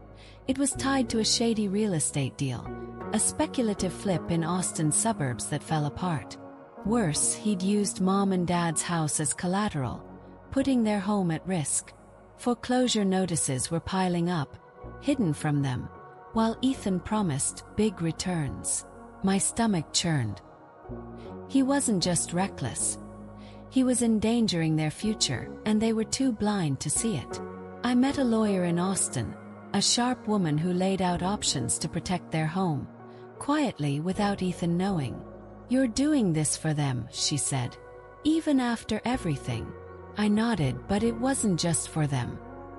It was tied to a shady real estate deal, a speculative flip in Austin suburbs that fell apart. Worse, he'd used Mom and Dad's house as collateral, putting their home at risk. Foreclosure notices were piling up, hidden from them, while Ethan promised big returns. My stomach churned. He wasn't just reckless. He was endangering their future, and they were too blind to see it. I met a lawyer in Austin, a sharp woman who laid out options to protect their home, quietly without Ethan knowing. "You're doing this for them," she said. "Even after everything." I nodded, but it wasn't just for them.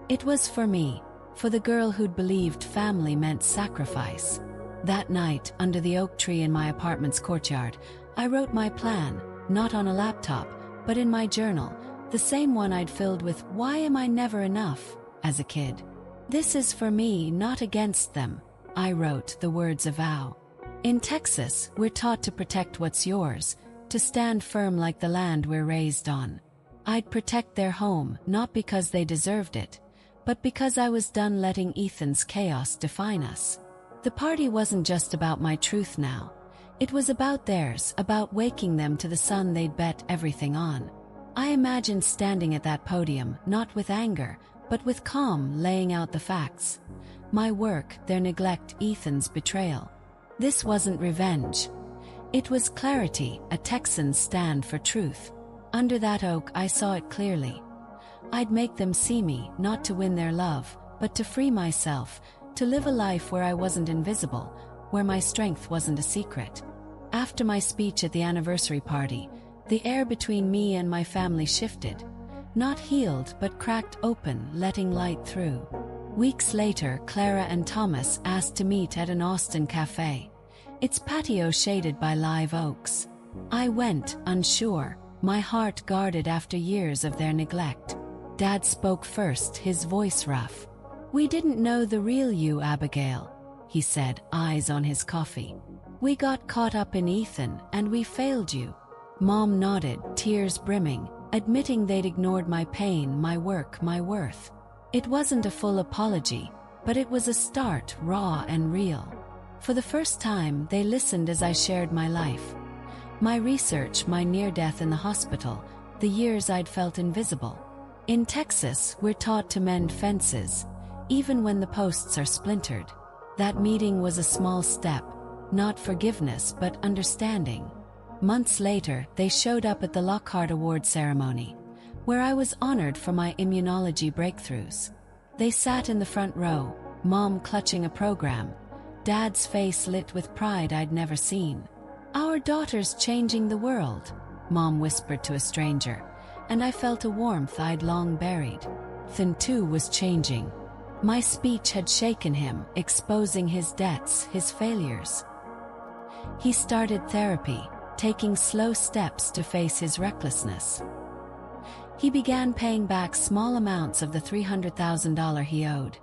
It was for me, for the girl who'd believed family meant sacrifice. That night, under the oak tree in my apartment's courtyard, I wrote my plan, not on a laptop, but in my journal, the same one I'd filled with "Why am I never enough?" as a kid. "This is for me, not against them," I wrote, the words a vow. In Texas, we're taught to protect what's yours, to stand firm like the land we're raised on. I'd protect their home, not because they deserved it, but because I was done letting Ethan's chaos define us. The party wasn't just about my truth now. It was about theirs, about waking them to the sun they'd bet everything on. I imagined standing at that podium, not with anger, but with calm, laying out the facts. My work, their neglect, Ethan's betrayal. This wasn't revenge. It was clarity, a Texan's stand for truth. Under that oak, I saw it clearly. I'd make them see me, not to win their love, but to free myself, to live a life where I wasn't invisible, where my strength wasn't a secret. After my speech at the anniversary party, the air between me and my family shifted. Not healed, but cracked open, letting light through. Weeks later, Clara and Thomas asked to meet at an Austin cafe. Its patio shaded by live oaks. I went, unsure, my heart guarded after years of their neglect. Dad spoke first, his voice rough. "We didn't know the real you, Abigail," he said, eyes on his coffee. "We got caught up in Ethan, and we failed you." Mom nodded, tears brimming, admitting they'd ignored my pain, my work, my worth. It wasn't a full apology, but it was a start, raw and real. For the first time, they listened as I shared my life. My research, my near-death in the hospital, the years I'd felt invisible. In Texas, we're taught to mend fences, even when the posts are splintered. That meeting was a small step, not forgiveness but understanding. Months later, they showed up at the Lockhart Award ceremony, where I was honored for my immunology breakthroughs. They sat in the front row, Mom clutching a program, Dad's face lit with pride I'd never seen. "Our daughter's changing the world," Mom whispered to a stranger, and I felt a warmth I'd long buried. Ethan too was changing. My speech had shaken him, exposing his debts, his failures. He started therapy, taking slow steps to face his recklessness. He began paying back small amounts of the $300,000 he owed,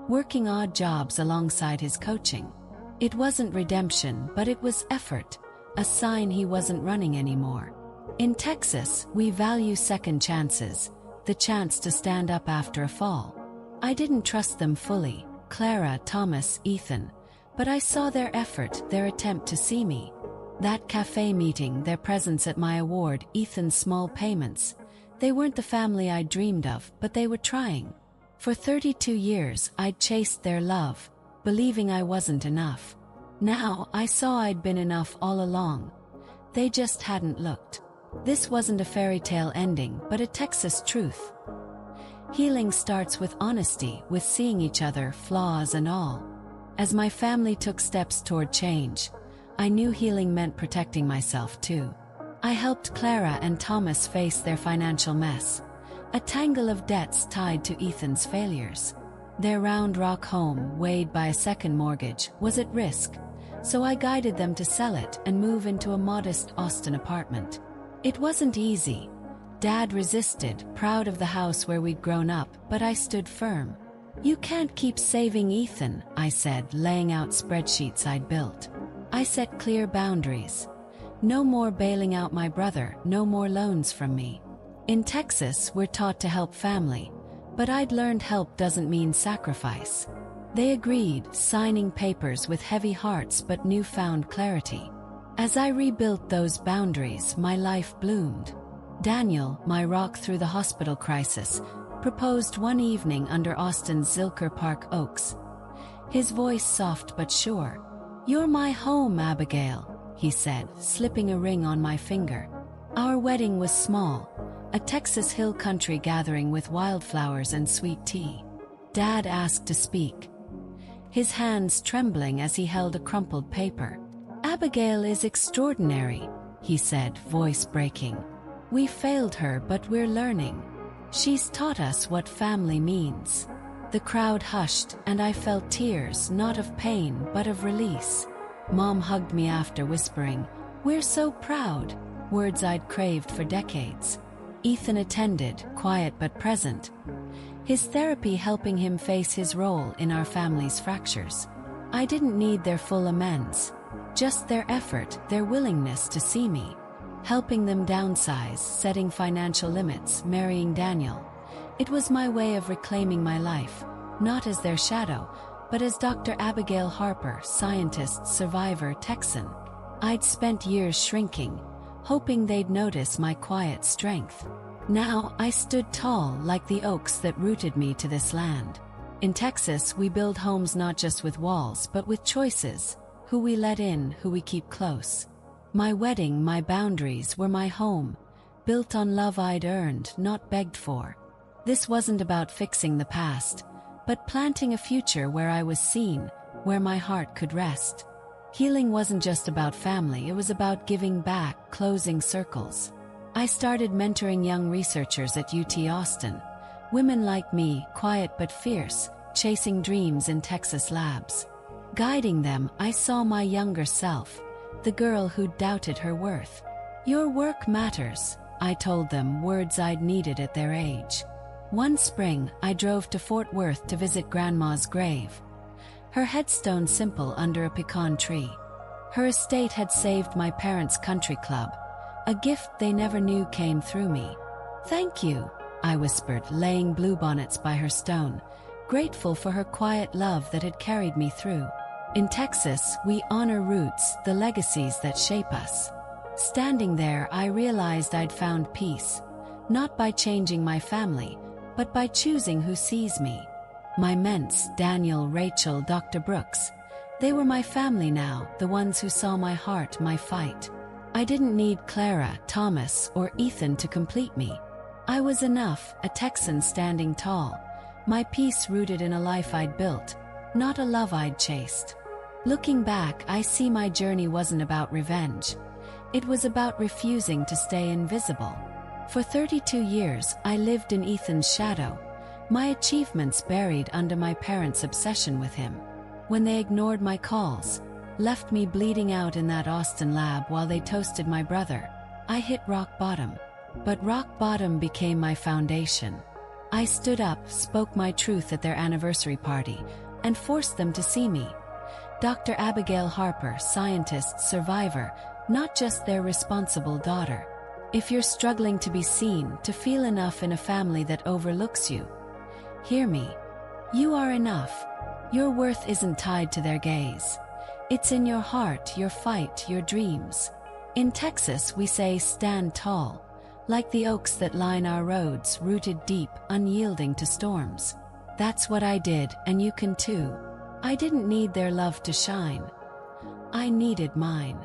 working odd jobs alongside his coaching. It wasn't redemption, but it was effort, a sign he wasn't running anymore. In Texas, we value second chances, the chance to stand up after a fall. I didn't trust them fully, Clara, Thomas, Ethan, but I saw their effort, their attempt to see me. That cafe meeting, their presence at my award, Ethan's small payments. They weren't the family I dreamed of, but they were trying. For 32 years, I'd chased their love, believing I wasn't enough. Now, I saw I'd been enough all along. They just hadn't looked. This wasn't a fairy tale ending, but a Texas truth. Healing starts with honesty, with seeing each other, flaws and all. As my family took steps toward change, I knew healing meant protecting myself too. I helped Clara and Thomas face their financial mess, a tangle of debts tied to Ethan's failures. Their Round Rock home, weighed by a second mortgage, was at risk, so I guided them to sell it and move into a modest Austin apartment. It wasn't easy. Dad resisted, proud of the house where we'd grown up, but I stood firm. "You can't keep saving Ethan," I said, laying out spreadsheets I'd built. I set clear boundaries. No more bailing out my brother, no more loans from me. In Texas, we're taught to help family, but I'd learned help doesn't mean sacrifice. They agreed, signing papers with heavy hearts but newfound clarity. As I rebuilt those boundaries, my life bloomed. Daniel, my rock through the hospital crisis, proposed one evening under Austin's Zilker Park oaks. his voice soft but sure. "You're my home, Abigail," he said, slipping a ring on my finger. Our wedding was small, a Texas hill country gathering with wildflowers and sweet tea. Dad asked to speak, his hands trembling as he held a crumpled paper. "Abigail is extraordinary," he said, voice breaking. "We failed her, but we're learning. She's taught us what family means." The crowd hushed, and I felt tears, not of pain, but of release. Mom hugged me after, whispering, "We're so proud," words I'd craved for decades. Ethan attended, quiet but present, his therapy helping him face his role in our family's fractures. I didn't need their full amends, just their effort, their willingness to see me. Helping them downsize, setting financial limits, marrying Daniel. It was my way of reclaiming my life, not as their shadow, but as Dr. Abigail Harper, scientist, survivor, Texan. I'd spent years shrinking, hoping they'd notice my quiet strength. Now I stood tall like the oaks that rooted me to this land. In Texas, we build homes not just with walls, but with choices. Who we let in, who we keep close. My wedding, my boundaries were my home, built on love I'd earned, not begged for. This wasn't about fixing the past, but planting a future where I was seen, where my heart could rest. Healing wasn't just about family, it was about giving back, closing circles. I started mentoring young researchers at UT Austin, women like me, quiet but fierce, chasing dreams in Texas labs. Guiding them, I saw my younger self, the girl who doubted her worth. "Your work matters," I told them, words I'd needed at their age. One spring, I drove to Fort Worth to visit Grandma's grave. Her headstone simple under a pecan tree. Her estate had saved my parents' country club, a gift they never knew came through me. "Thank you," I whispered, laying bluebonnets by her stone, grateful for her quiet love that had carried me through. In Texas, we honor roots, the legacies that shape us. Standing there, I realized I'd found peace, not by changing my family, but by choosing who sees me. My ments, Daniel, Rachel, Dr. Brooks, they were my family now, the ones who saw my heart, my fight. I didn't need Clara, Thomas, or Ethan to complete me. I was enough, a Texan standing tall, my peace rooted in a life I'd built, not a love I'd chased. Looking back, I see my journey wasn't about revenge. It was about refusing to stay invisible. For 32 years, I lived in Ethan's shadow, my achievements buried under my parents' obsession with him. When they ignored my calls, left me bleeding out in that Austin lab while they toasted my brother, I hit rock bottom. But rock bottom became my foundation. I stood up, spoke my truth at their anniversary party, and forced them to see me. Dr. Abigail Harper, scientist, survivor, not just their responsible daughter. If you're struggling to be seen, to feel enough in a family that overlooks you, hear me. You are enough. Your worth isn't tied to their gaze. It's in your heart, your fight, your dreams. In Texas, we say stand tall, like the oaks that line our roads, rooted deep, unyielding to storms. That's what I did, and you can too. I didn't need their love to shine. I needed mine.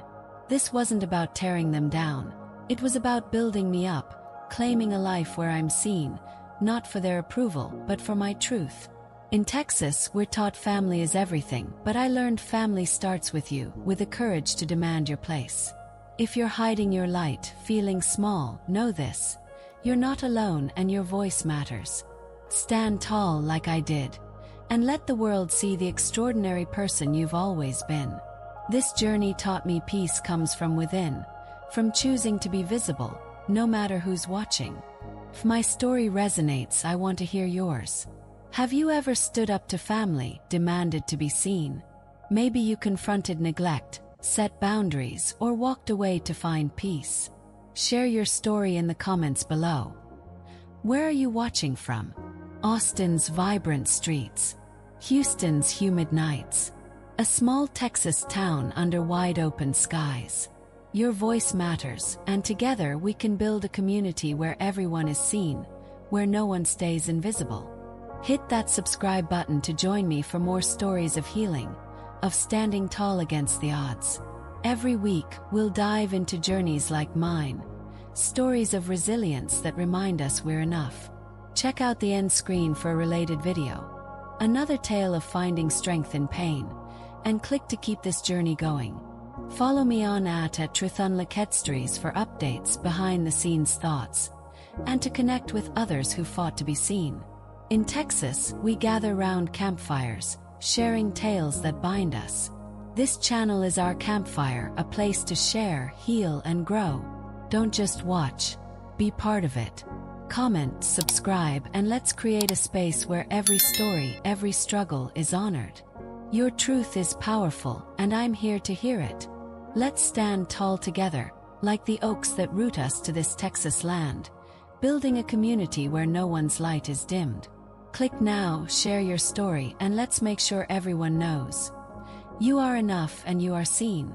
This wasn't about tearing them down. It was about building me up, claiming a life where I'm seen, not for their approval, but for my truth. In Texas, we're taught family is everything, but I learned family starts with you, with the courage to demand your place. If you're hiding your light, feeling small, know this. You're not alone, and your voice matters. Stand tall like I did, and let the world see the extraordinary person you've always been. This journey taught me peace comes from within, from choosing to be visible, no matter who's watching. If my story resonates, I want to hear yours. Have you ever stood up to family, demanded to be seen? Maybe you confronted neglect, set boundaries, or walked away to find peace. Share your story in the comments below. Where are you watching from? Austin's vibrant streets, Houston's humid nights, a small Texas town under wide-open skies. Your voice matters, and together we can build a community where everyone is seen, where no one stays invisible. Hit that subscribe button to join me for more stories of healing, of standing tall against the odds. Every week, we'll dive into journeys like mine, stories of resilience that remind us we're enough. Check out the end screen for a related video, another tale of finding strength in pain, and click to keep this journey going. Follow me on at triumphant for updates, behind-the-scenes thoughts, and to connect with others who fought to be seen. In Texas, we gather round campfires, sharing tales that bind us. This channel is our campfire, a place to share, heal, and grow. Don't just watch, be part of it. Comment, subscribe, and let's create a space where every story, every struggle is honored. Your truth is powerful, and I'm here to hear it. Let's stand tall together, like the oaks that root us to this Texas land, building a community where no one's light is dimmed. Click now, share your story, and let's make sure everyone knows. You are enough and you are seen.